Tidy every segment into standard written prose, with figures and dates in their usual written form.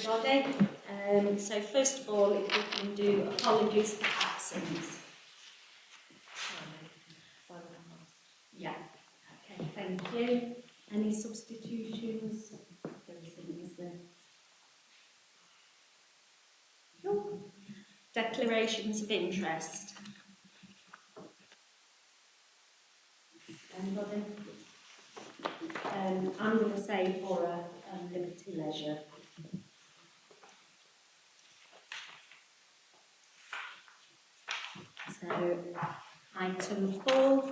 everybody. So first of all, if we can do apologies for absence. Yeah, okay, thank you. Any substitutions? There isn't, is there? No. Declarations of interest. Anybody? I'm going to say Borough and Liberty Leisure. So, item 4,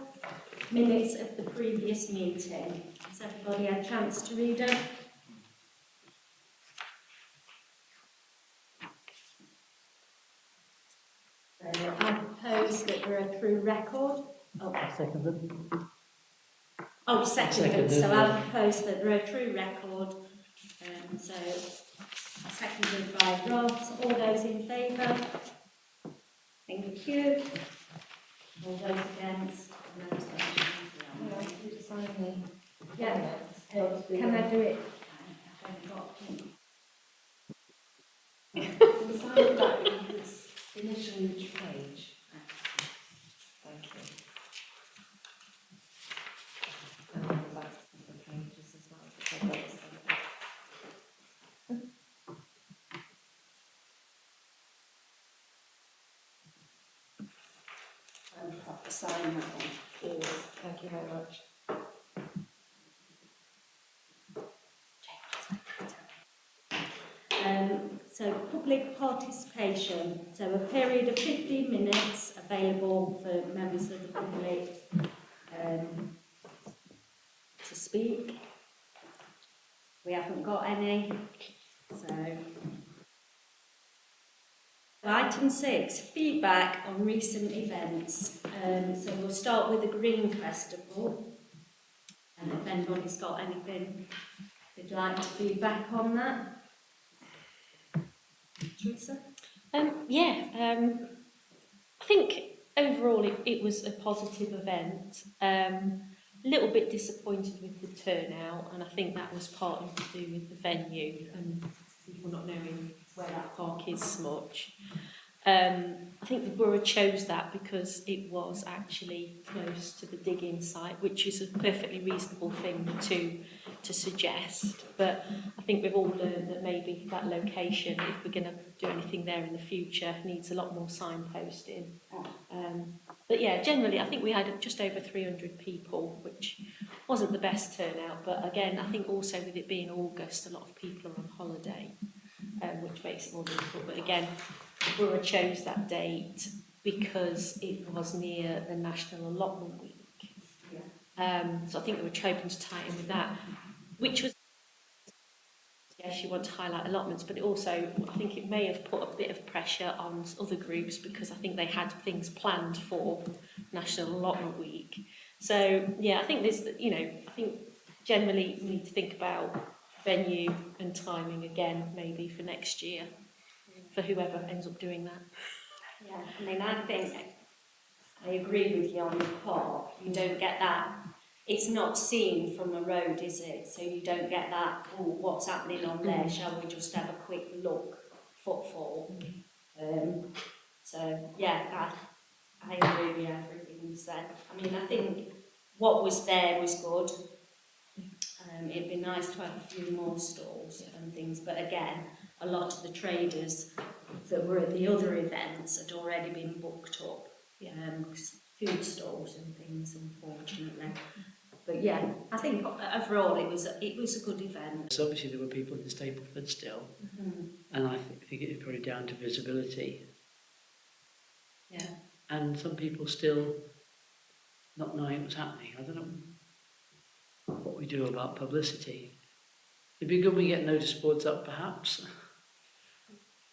minutes of the previous meeting. Has everybody had a chance to read them? So, I propose that we're a true record. Oh, Seconded. oh, seconded. So I propose that we're a true record. So, seconded by Ross. All those in favour? Thank you. All those against? No abstentions. Yeah. Can I do it? I haven't got The sign back is initial each page. Thank you. And then back to the pages as well. because I've got the same. and proper sign that one. Cheers. Thank you very much. So public participation, so a period of 15 minutes available for members of the public to speak. We haven't got any, so. Item 6, feedback on recent events. So we'll start with the Green Festival, and if anybody's got anything they'd like to feedback on that. Teresa? I think overall it was a positive event. A little bit disappointed with the turnout, and I think that was partly to do with the venue and people not knowing where that park is so much. I think the borough chose that because it was actually close to the digging site, which is a perfectly reasonable thing to suggest. But I think we've all learned that maybe that location, if we're going to do anything there in the future, needs a lot more signposting. But yeah, generally I think we had just over 300 people, which wasn't the best turnout. But again, I think also with it being August, a lot of people are on holiday, which makes it more difficult. But again, the borough chose that date because it was near the National Allotment Week. So I think they were hoping to tie in with that, which was, yes, you want to highlight allotments, but it also, I think it may have put a bit of pressure on other groups because I think they had things planned for National Allotment Week. So yeah, I think there's, I think generally we need to think about venue and timing again, maybe for next year, for whoever ends up doing that. Yeah, I mean, I think I agree with you on the park. You don't get that. It's not seen from a road, is it? So you don't get that, oh, what's happening on there? Shall we just have a quick look? Footfall. So, yeah, I agree with everything you said. I mean, I think what was there was good. It'd be nice to have a few more stalls and things, but again, a lot of the traders that were at the other events had already been booked up. Food stalls and things, unfortunately. But yeah, I think overall it was a good event. So obviously there were people in Stapleford still, and I think it's probably down to visibility. Yeah. And some people still not knowing what's happening. I don't know what we do about publicity. It'd be good we get notice boards up, perhaps.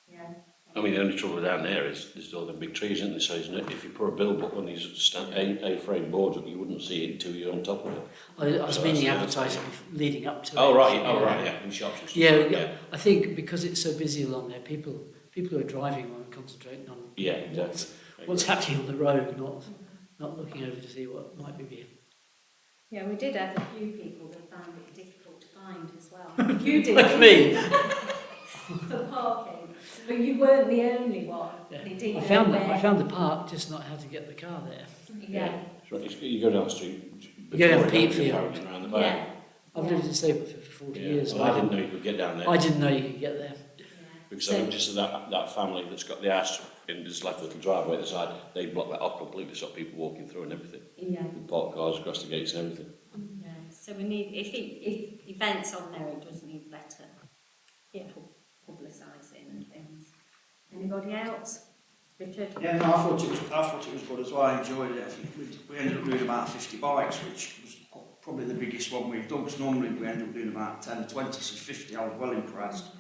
Yeah. I mean, the only trouble down there is there's all the big trees, isn't there? So, isn't it? If you put a billboard on these A-frame boards up, you wouldn't see it until you're on top of it. I was meaning advertising leading up to it. Oh right, yeah, in shops and stuff. Yeah. I think because it's so busy along there, people who are driving are concentrating on what's happening on the road, not looking over to see what might be being. Yeah, we did have a few people that found it difficult to find as well. You did. Like me. For But you weren't the only one. Yeah. They didn't I know found where. I found the park, just not how to get the car there. Yeah. So you go down the street. You go down before it, Peatfield. apparently around the back. Yeah. I've lived in Stapleford for 40 years. Well, I didn't know you could get down there. I didn't know you could get there. Because So- I know just that family that's got the house in this like a little driveway at the side, they block that up completely, stop people walking through and everything. Yeah. They park cars across the gates and everything. Yeah. So we need, if events on there, it does need better publicising and things. Anybody else? Richard? Yeah, no, I thought it was good as well. I enjoyed it. I think we ended up doing about 50 bikes, which was probably the biggest one we've done. Because normally we end up doing about 10 or 20, so 50. I was well impressed,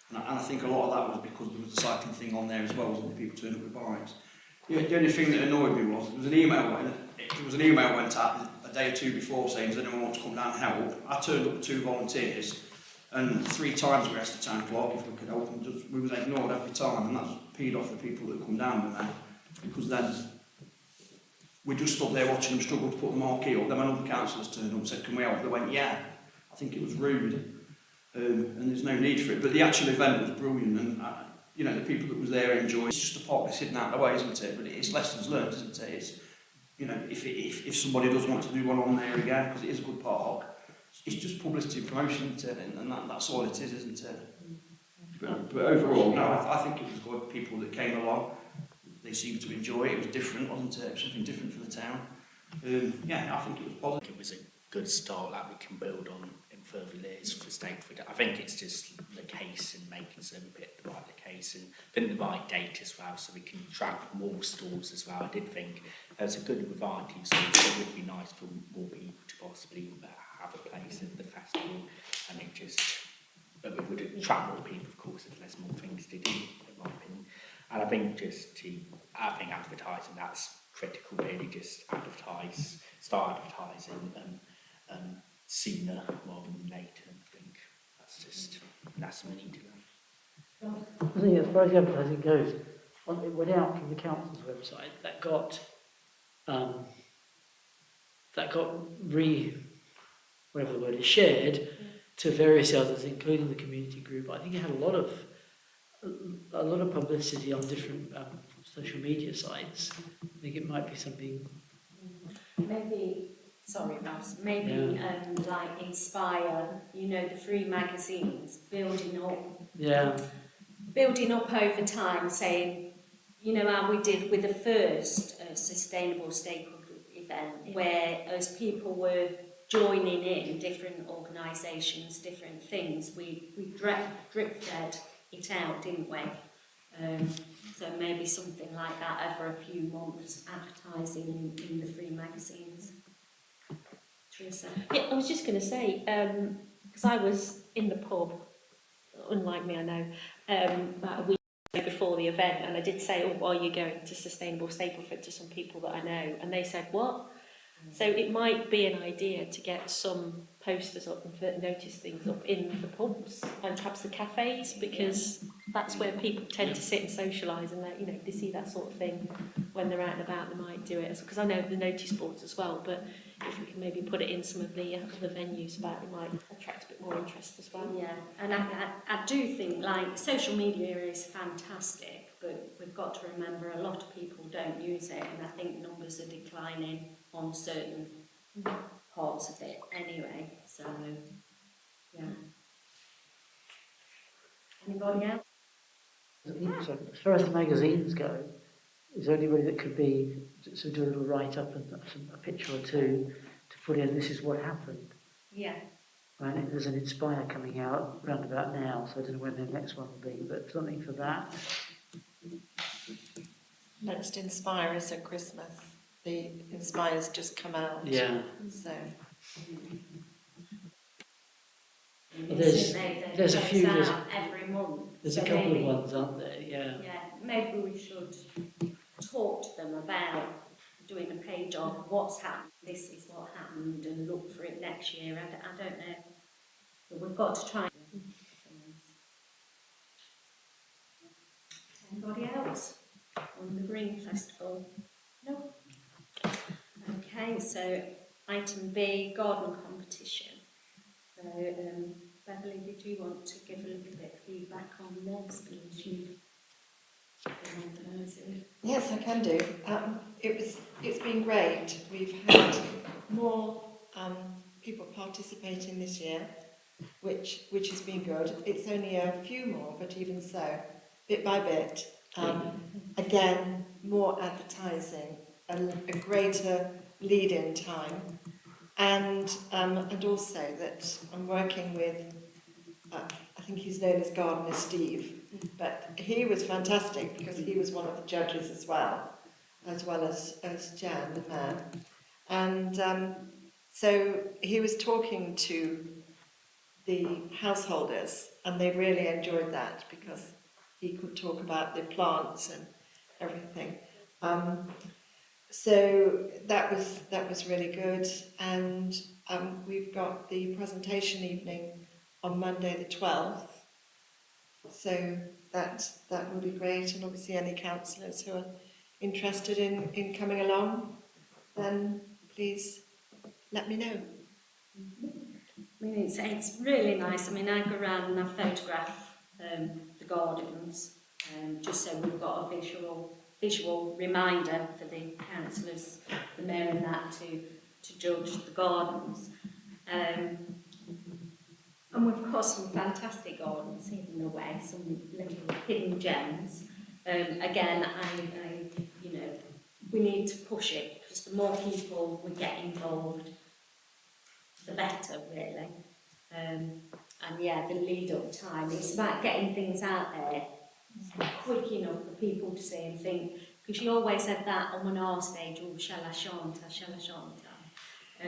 and I think a lot of that was because there was the cycling thing on there as well, wasn't there? People turning up with bikes. The only thing that annoyed me was there was an email went out a day or two before saying, "Does anyone want to come down and help?" I turned up with 2 volunteers. And 3 times we asked the town clerk if we could help, and we was ignored every time, and that's peed off the people that come down with that, because then we just stood there watching them struggle to put the marquee up. Then when other councillors turned up and said, "Can we help?" They went, "Yeah." I think it was rude, and there's no need for it. But the actual event was brilliant, and you know, the people that was there enjoyed. It's just a park that's hidden out of the way, isn't it? But it's lessons learned, isn't it? It's, you know, if somebody does want to do one on there again, because it is a good park. It's just publicity and promotion, isn't it? And that's all it is, isn't it? But overall, no, I think it was good. People that came along, they seemed to enjoy it. It was different, wasn't it? It was something different for the town. Yeah, I think it was positive. It was a good start that we can build on in further years for Stapleford. I think it's just the case and making certain we pick the right case and putting the right date as well, so we can track more stalls as well. I did think there's a good variety of stalls, so it would be nice for more people to possibly have a place at the festival, and it just, but we would attract more people, of course, if there's more things to do, in my opinion. And I think advertising, that's critical, really, just start advertising sooner rather than later. I think that's what we need to do. I think as far as the advertising goes, it went out from the council's website. That got whatever the word is, shared to various others, including the community group. I think it had a lot of publicity on different social media sites. I think it might be something. Maybe, sorry Ross, maybe like Inspire, you know, the free magazines, building up over time, saying, you know, how we did with the first Sustainable Stapleford event, where as people were joining in different organisations, different things, we drip-fed it out, didn't we? So maybe something like that over a few months, advertising in the free magazines. Teresa? Yeah, I was just going to say, because I was in the pub, unlike me, I know, about a week before the event, and I did say, "Oh, are you going to Sustainable Stapleford?" to some people that I know, and they said, "What?" So it might be an idea to get some posters up and notice things up in the pubs and perhaps the cafes, because that's where people tend to sit and socialise, and you know, they see that sort of thing when they're out and about. They might do it, because I know the notice boards as well, but if we can maybe put it in some of the other venues about it, might attract a bit more interest as well. Yeah, and I do think, like, social media is fantastic, but we've got to remember a lot of people don't use it, and I think numbers are declining on certain parts of it anyway, so, yeah. Anybody else? So as far as the magazines go, is there anybody that could be, so do a little write-up and a picture or two to put in, this is what happened? Yeah. Right, there's an Inspire coming out round about now, so I don't know when the next one will be, but something for that. Next Inspire is at Christmas. The Inspire's just come out. Yeah. So There's a few, Goes out every month. There's so a couple maybe, of ones, aren't there? Yeah. Yeah, maybe we should talk to them about doing a page on what's happened, this is what happened, and look for it next year. I don't know, but we've got to try. Anybody else on the Green Festival? No? Okay, so item B, garden competition. So, Beverly, did you want to give a little bit of feedback on this, please? Yes, I can do. It's been great. We've had more people participating this year, which has been good. It's only a few more, but even so, bit by bit. Again, more advertising, a greater lead-in time, and also that I'm working with. I think he's known as Gardener Steve, but he was fantastic because he was one of the judges as well as Jan, the mayor. And so he was talking to the householders, and they really enjoyed that because he could talk about the plants and everything. So that was really good, and we've got the presentation evening on Monday the 12th. So that will be great, and obviously any councillors who are interested in coming along, then please let me know. I mean, it's really nice. I mean, I go around and I photograph the gardens, just so we've got a visual reminder for the councillors, the mayor and that, to judge the gardens. And we've got some fantastic gardens hidden away, some little hidden gems. Again, I we need to push it, because the more people we get involved, the better, really. And yeah, the lead up time, it's about getting things out there quick enough for people to see and think, because you always have that on our stage, oh, shall I, shan't I?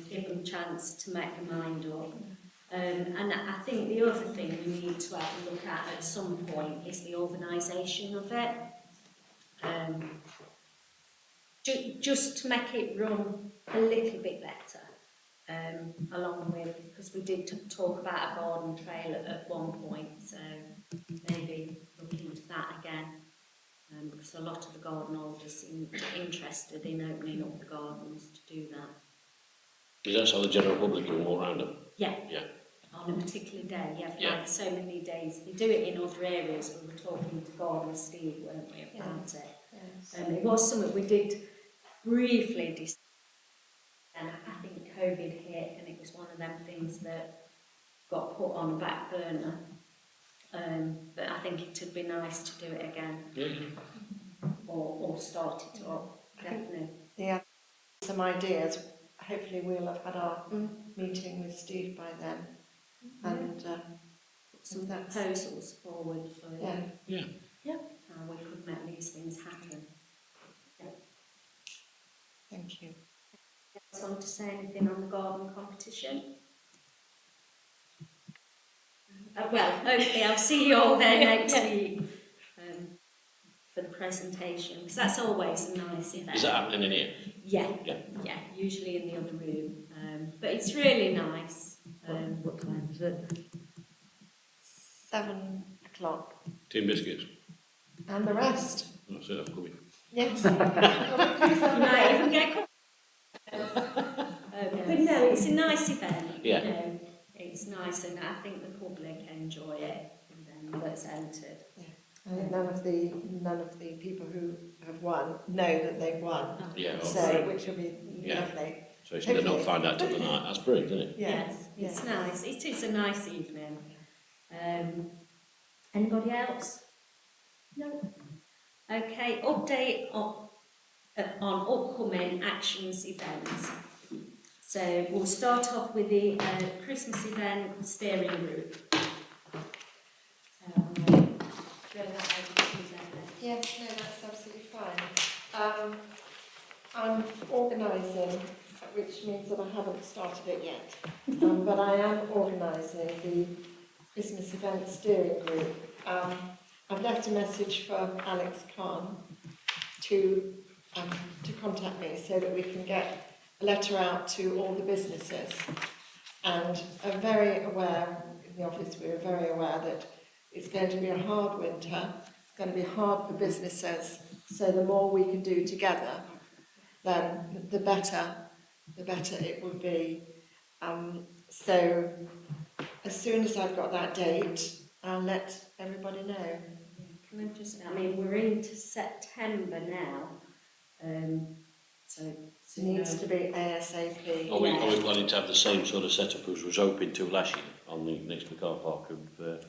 Give them a chance to make their mind up. And I think the other thing we need to have a look at some point is the organisation of it. Just to make it run a little bit better, along with, because we did talk about a garden trail at one point, so maybe look into that again, because a lot of the garden holders seem interested in opening up the gardens to do that. Is that so the general public can walk around them? Yeah. Yeah. On a particular day, like so many days. They do it in other areas. We were talking to Gardener Steve, weren't we, about it? Yes. It was something we did briefly discuss, and I think COVID hit, and it was one of them things that got put on the back burner. But I think it would be nice to do it again, or start it up. Definitely. Yeah, some ideas. Hopefully we'll have had our meeting with Steve by then, and Put some proposals forward for how we could make these things happen. Thank you. Else want to say anything on the garden competition? Well, hopefully I'll see you all there next week for the presentation, because that's always a nice event. Is that happening in here? Yeah, Yeah. yeah, usually in the other room. But it's really nice. What time is it? 7 o'clock. Tin biscuits? And the rest. That's it, I'm coming. Yes. You might even get but no, it's a nice event. Yeah. You know, it's nice, and I think the public enjoy it, and then that's entered. I think none of the people who have won know that they've won. Yeah. So, Okay. which will be lovely. So it's going to not find out till the night. That's brilliant, isn't it? Yes, it's nice. It is a nice evening. Anybody else? No. Okay. Update on upcoming actions events. So we'll start off with the Christmas event steering group. So I'll throw that over to Susanna. Yes, no, that's absolutely fine. I'm organising, which means that I haven't started it yet, but I am organising the Christmas event steering group. I've left a message for Alex Khan to contact me so that we can get a letter out to all the businesses. And I'm very aware, in the office we're very aware that it's going to be a hard winter, it's going to be hard for businesses, so the more we can do together, then the better it will be. So as soon as I've got that date, I'll let everybody know. can I just, I mean, we're into September now, so. It needs to be ASAP. Are we planning to have the same sort of setup as we was hoping to last year on the next to the car park of,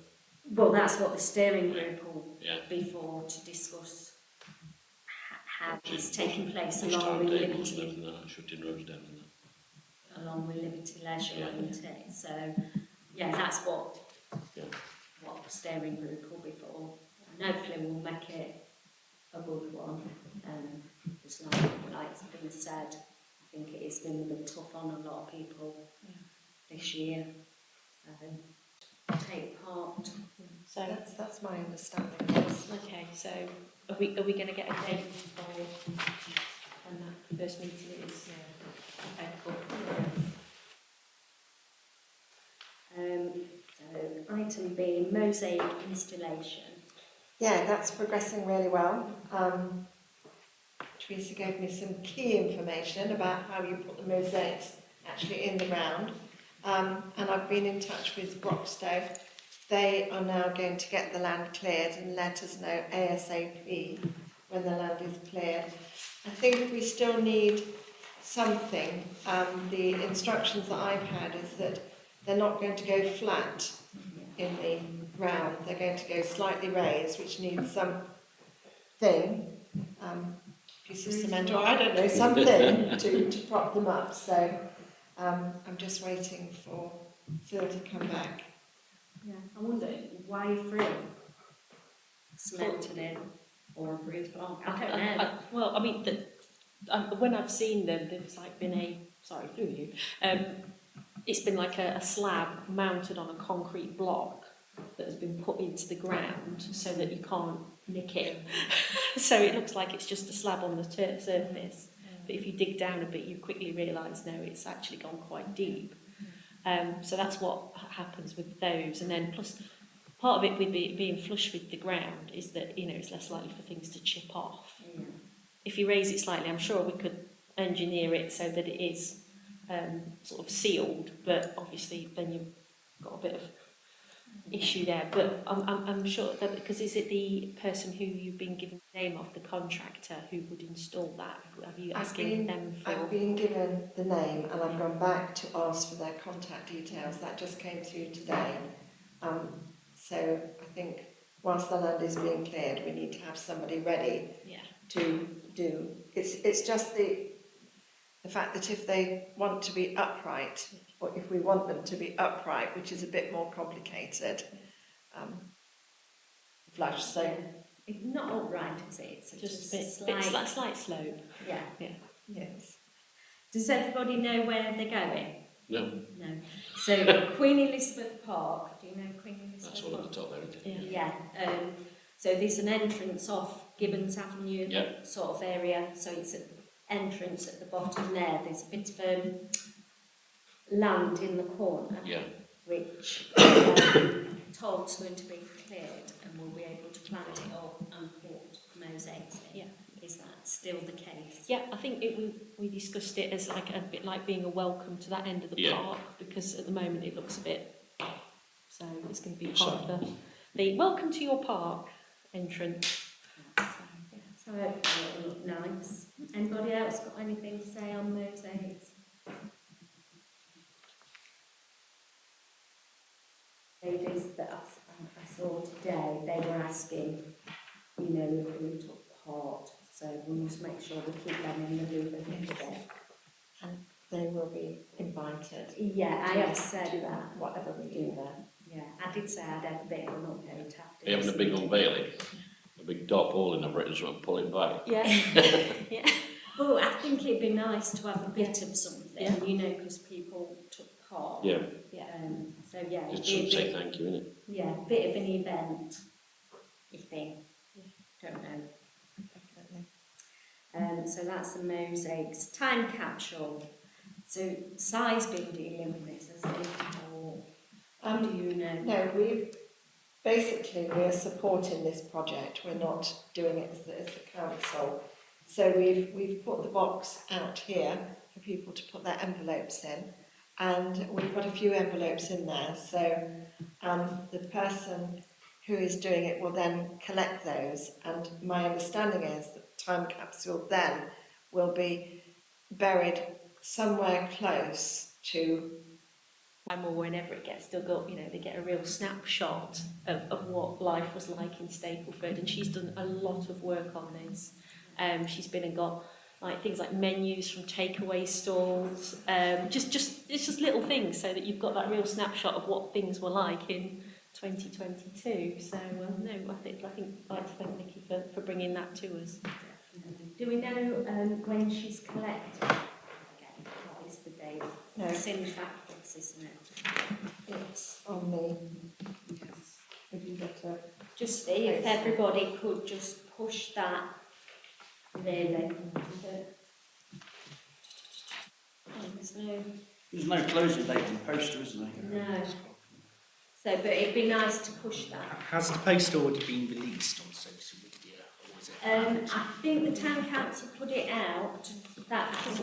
Well, that's what the steering group will yeah, be for, to discuss how Which it's is- taking place which along time with tables and Liberty, everything like that, shutting roads down and that. along with Liberty Leisure, Yeah. isn't it? So, yeah, that's what, Yeah. what the steering group will be for. And hopefully we'll make it a good one. It's like it's been said, I think it has been a bit tough on a lot of people this year. Take part. So, That's my understanding, yes. okay, so are we going to get a date for when that first meeting is? Okay, cool. So item B, mosaic installation. Yeah, that's progressing really well. Teresa gave me some key information about how you put the mosaics actually in the ground. And I've been in touch with Broxtowe. They are now going to get the land cleared and let us know ASAP when the land is cleared. I think we still need something. The instructions that I've had is that they're not going to go flat in the ground. They're going to go slightly raised, which needs some thing, piece of cement or I don't know, something to prop them up. So I'm just waiting for Phil to come back. Yeah, I wonder why free cemented in or a bruised block. I don't know. Well, I mean, when I've seen them, there's like been it's been like a slab mounted on a concrete block that has been put into the ground so that you can't nick it. So it looks like it's just a slab on the surface. But if you dig down a bit, you quickly realise, no, it's actually gone quite deep. So that's what happens with those. And then plus, part of it with being flush with the ground is that, you know, it's less likely for things to chip off. Yeah. If you raise it slightly, I'm sure we could engineer it so that it is sort of sealed, but obviously then you've got a bit of issue there. But I'm sure that, because is it the person who you've been given the name of, the contractor who would install that? Have you asking them for? I've been given the name and I've gone back to ask for their contact details. That just came through today. So I think whilst the land is being cleared, we need to have somebody ready Yeah. to do. It's just the fact that if they want to be upright, or if we want them to be upright, which is a bit more complicated, flush. So It's not upright, is it? It's Just a bit slight slope. Yeah. yes, Does everybody know where they're going? No, No. So Queen Elizabeth Park. Do you know Queen Elizabeth that's all Park? at the top there, isn't it? Yeah. Yeah. So there's an entrance off Gibbons Avenue Yeah. sort of area. So it's at the entrance at the bottom there. There's a bit of land in the corner, Yeah, which told's going to be cleared, and we'll be able to plant it up and put mosaics in. Yeah. Is that still the case? Yeah, I think we discussed it as like a bit like being a welcome to that end of the Yeah. park, because at the moment it looks a bit. So it's going to be part of the welcome to your park entrance. So hopefully it'll look nice. Anybody else got anything to say on mosaics? Ladies that I saw today, they were asking, you know, who took part. So we must make sure we keep them in the loop of it. and they will be invited. Yeah, I have said to that. whatever we do there. Yeah, I did say I'd have a bit of an update after. are you having a big unveiling? A big top hole in the British one, pull it back. Yeah. Yeah. Oh, I think it'd be nice to have a bit of something, Yeah. you know, because people took part. Yeah, So yeah, just it'd be a say bit, thank you, innit? yeah, bit of an event, I think. Don't know. Definitely. So that's the mosaics. Time capsule. So Si's been dealing with this, hasn't he? Or do you know? No, we're supporting this project. We're not doing it as the council. So we've put the box out here for people to put their envelopes in, and we've got a few envelopes in there. So the person who is doing it will then collect those, and my understanding is that time capsule then will be buried somewhere close to. Or whenever it gets dug up, you know, they get a real snapshot of what life was like in Stapleford, and she's done a lot of work on this. She's been and got like things like menus from takeaway stalls, it's just little things so that you've got that real snapshot of what things were like in 2022. So no, I think I'd like to thank Nikki for bringing that to us. Do we know when she's collected? Okay, what is the date? No, It's in practice, isn't it? it's on the. If you get a. Just if everybody could just push that, really. There's no closing date on the poster, isn't there? No. So, but it'd be nice to push that. Has the poster already been released on social media, or is it? I think the town council put it out. That has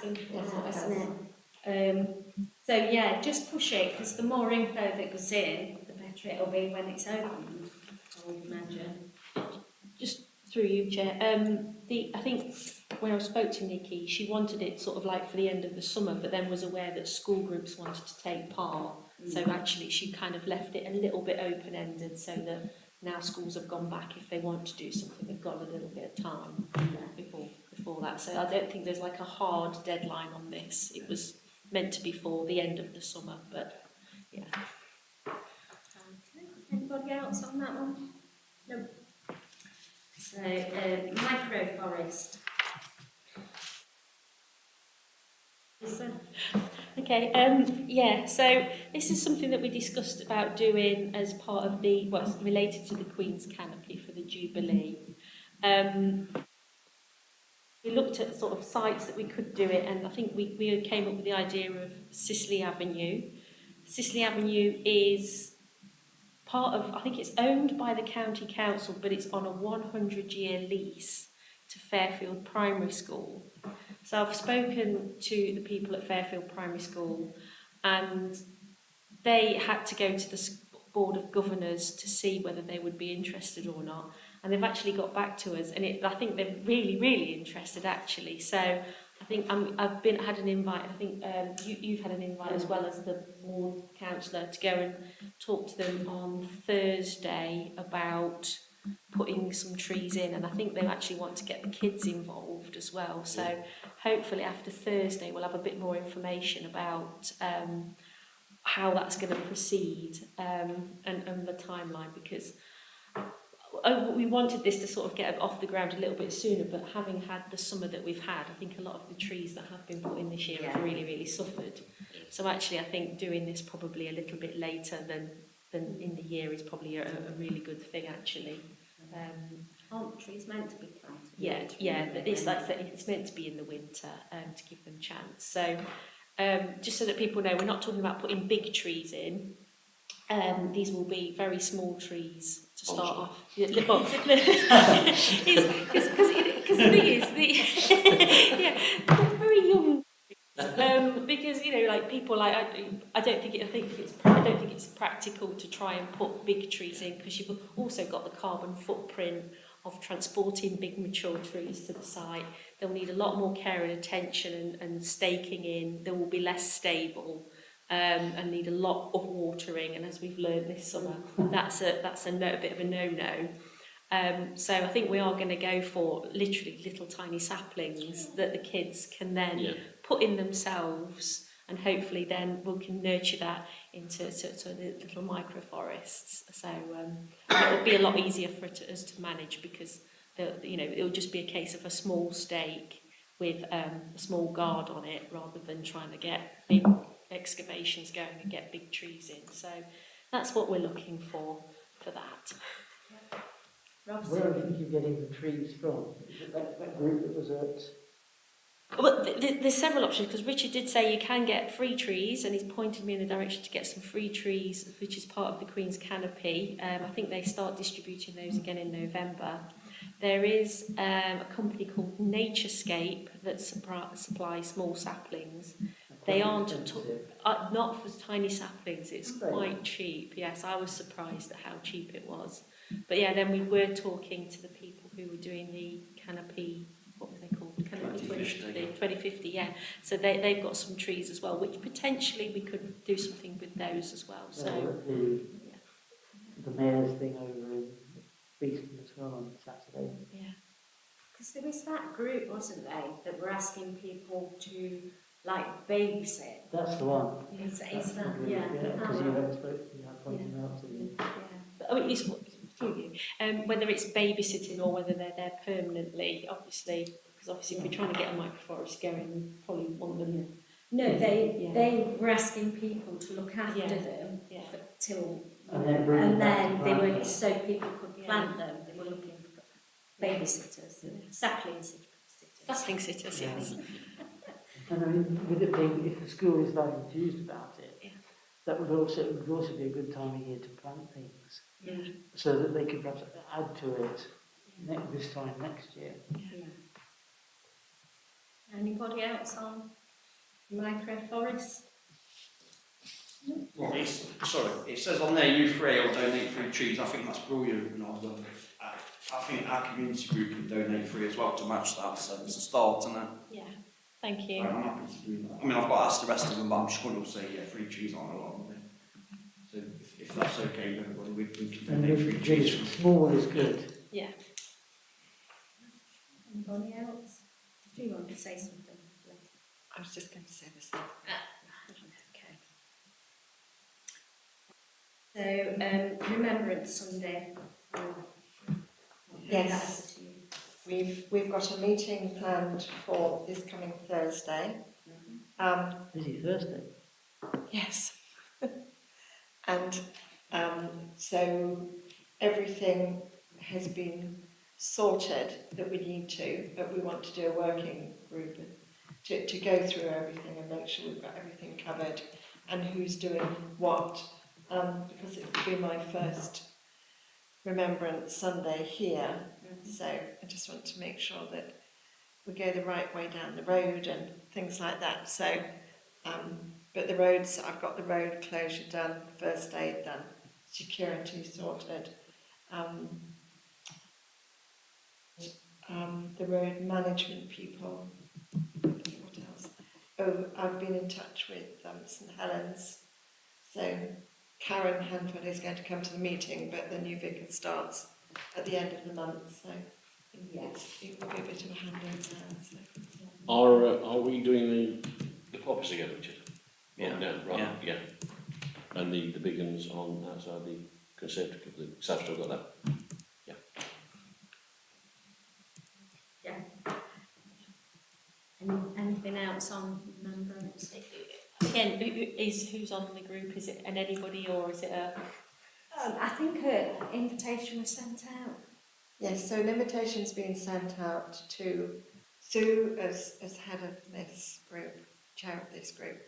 been put Yes, out, it hasn't it? So yeah, just push it, because the more info that goes in, the better it'll be when it's opened, I would imagine. Just through you, Chair. I think when I spoke to Nikki, she wanted it sort of like for the end of the summer, but then was aware that school groups wanted to take part. So actually, she kind of left it a little bit open-ended, so that now schools have gone back. If they want to do something, they've got a little bit of time before that. So I don't think there's like a hard deadline on this. It was meant to be for the end of the summer, but yeah. Okay. Anybody else on that one? No. So, microforest. Okay, yeah, so this is something that we discussed about doing as part of the, what's related to the Queen's Canopy for the Jubilee. We looked at sort of sites that we could do it, and I think we came up with the idea of Cicely Avenue. Cicely Avenue is part of, I think it's owned by the county council, but it's on a 100-year lease to Fairfield Primary School. So I've spoken to the people at Fairfield Primary School, and they had to go to the Board of Governors to see whether they would be interested or not. And they've actually got back to us, and I think they're really, really interested actually. So I think I've had an invite. I think you've had an invite as well as the ward councillor to go and talk to them on Thursday about putting some trees in, and I think they actually want to get the kids involved as well. So hopefully after Thursday we'll have a bit more information about how that's going to proceed and the timeline, because we wanted this to sort of get off the ground a little bit sooner, but having had the summer that we've had, I think a lot of the trees that have been put in this year have really, really suffered. So actually I think doing this probably a little bit later than in the year is probably a really good thing actually. Aren't trees meant to be planted? Yeah, it's like it's meant to be in the winter to give them chance. So just so that people know, we're not talking about putting big trees in. These will be very small trees to start off. Because the thing is, they're very young. Because like people like I don't think it's practical to try and put big trees in, because you've also got the carbon footprint of transporting big mature trees to the site. They'll need a lot more care and attention and staking in. They will be less stable. And need a lot of watering, and as we've learned this summer, that's a bit of a no-no. So I think we are going to go for literally little tiny saplings that the kids can then put in themselves, and hopefully then we can nurture that into the little microforests. So it'll be a lot easier for us to manage, because it'll just be a case of a small stake with a small guard on it, rather than trying to get big excavations going and get big trees in. So that's what we're looking for that. Where are you thinking of getting the trees from? Is it that group that was at... Well, there's several options, because Richard did say you can get free trees, and he's pointed me in the direction to get some free trees, which is part of the Queen's Canopy. I think they start distributing those again in November. There is a company called Naturescape that supplies small saplings. They aren't Expensive. not for tiny saplings, it's Right. quite cheap. Yes, I was surprised at how cheap it was. But yeah, then we were talking to the people who were doing the canopy, what were they called? Canopy 2050. 2050, yeah. So they've got some trees as well, which potentially we could do something with those as well. So The mayor's thing over in Beeston as well on Saturday. yeah. Because there was that group, wasn't there, that were asking people to, like, babysit. That's the one. Is That's that, probably- yeah. because you had spoken, you had pointed out to me. Yeah. But, I mean, it's through you. Whether it's babysitting or whether they're there permanently, obviously, because obviously if we're trying to get a microforest going, we probably want them. No, Yeah. they were asking people to look after Yeah. them Yeah. till, And then bring them and back then to they plant were, them. so people could Yeah. plant them, they were looking for babysitters, sapling sitters. Sapling sitters, yes. And I mean, with it being, if the school is that enthused about it, Yeah. that would also be a good time of year to plant things, Yeah. so that they could perhaps add to it this time next year. Yeah. Anybody else on microforest? Well, it says on there, you free or donate free trees. I think that's brilliant. And I think our community group can donate free as well to match that. So it's a start, isn't it? Yeah. Thank you. I'm happy to do that. I mean, I've got to ask the rest of them, but I'm just going to say, yeah, free trees aren't a lot of it. So if that's okay with everybody, we can And donate free trees. small is good. Yeah. Anybody else? Do you want to say something? I was just going to say the same. Okay. So, Remembrance Sunday. Yes. We've got a meeting planned for this coming Thursday. Busy Thursday. Yes. And so everything has been sorted that we need to, but we want to do a working group to go through everything and make sure we've got everything covered and who's doing what, because it will be my first Remembrance Sunday here. So I just want to make sure that we go the right way down the road and things like that. So, but the roads, I've got the road closure done, first aid done, security sorted, the road management people. What else? Oh, I've been in touch with St Helens. So Karen Hanford is going to come to the meeting, but the new vicar starts at the end of the month, so it will be a bit of a handover now. So. Are we doing the poppers again, Richard? Yeah. On down, right, yeah. And the big ones on outside the Conservative Club, South still got that? Anything else on Remembrance? Again, who's on the group? Is it an anybody or is it a... I think an invitation was sent out. Yes, so an invitation's been sent out to Sue as head of this group, chair of this group,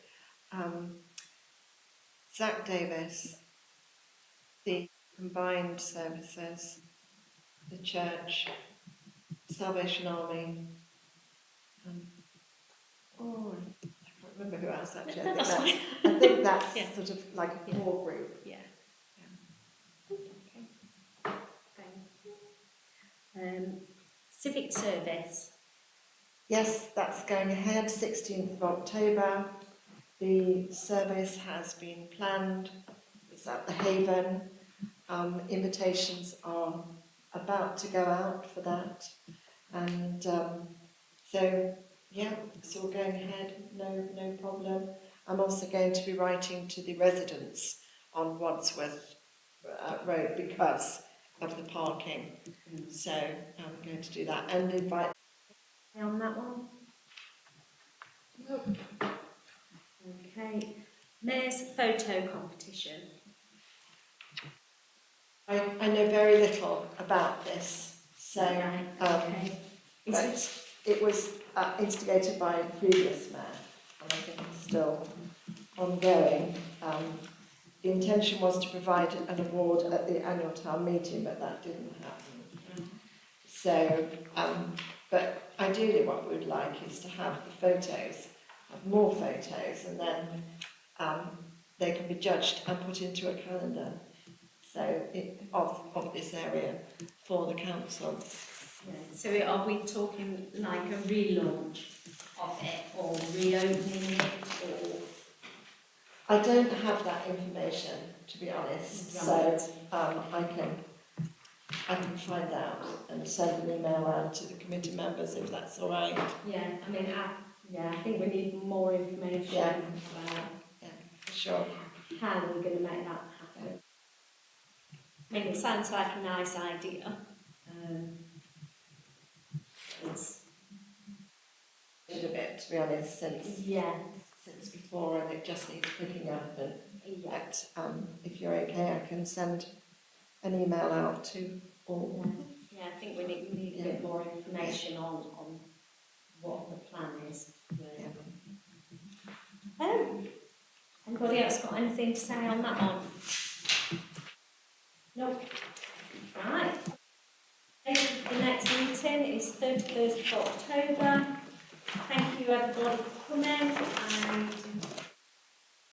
Zach Davis, the combined services, the church, Salvation Army, I can't remember who else actually. That's fine. I think that's Yeah. sort of like a core group. Yeah. Civic service. Yes, that's going ahead, 16th of October. The service has been planned. It's at the Haven. Invitations are about to go out for that. And so, yeah, it's all going ahead, no problem. I'm also going to be writing to the residents on Wadsworth Road because of the parking. So I'm going to do that and invite On that one? Nope. Okay. Mayor's photo competition. I know very little about this, so Right, okay. Is but it? it was instigated by the previous mayor, and I think it's still ongoing. The intention was to provide an award at the annual town meeting, but that didn't happen. So, but ideally what we would like is to have the photos have more photos, and then they can be judged and put into a calendar. So of this area for the council. Yeah. So are we talking like a relaunch of it, or reopening it, or? I don't have that information, to be honest, so I can find out and send an email out to the committee members if that's all right. Yeah, I mean, I think we need more information Yeah. about For sure. how we're going to make that happen. I mean, it sounds like a nice idea. It's, A bit, to be honest, since yeah, before, and it just needs picking up. And yeah, yet, if you're okay, I can send an email out to all. yeah. I think we need a bit more information on what the plan is. Yeah. Anybody else got anything to say on that one? Nope. Right. The next meeting is 31st of October. Thank you everybody for coming.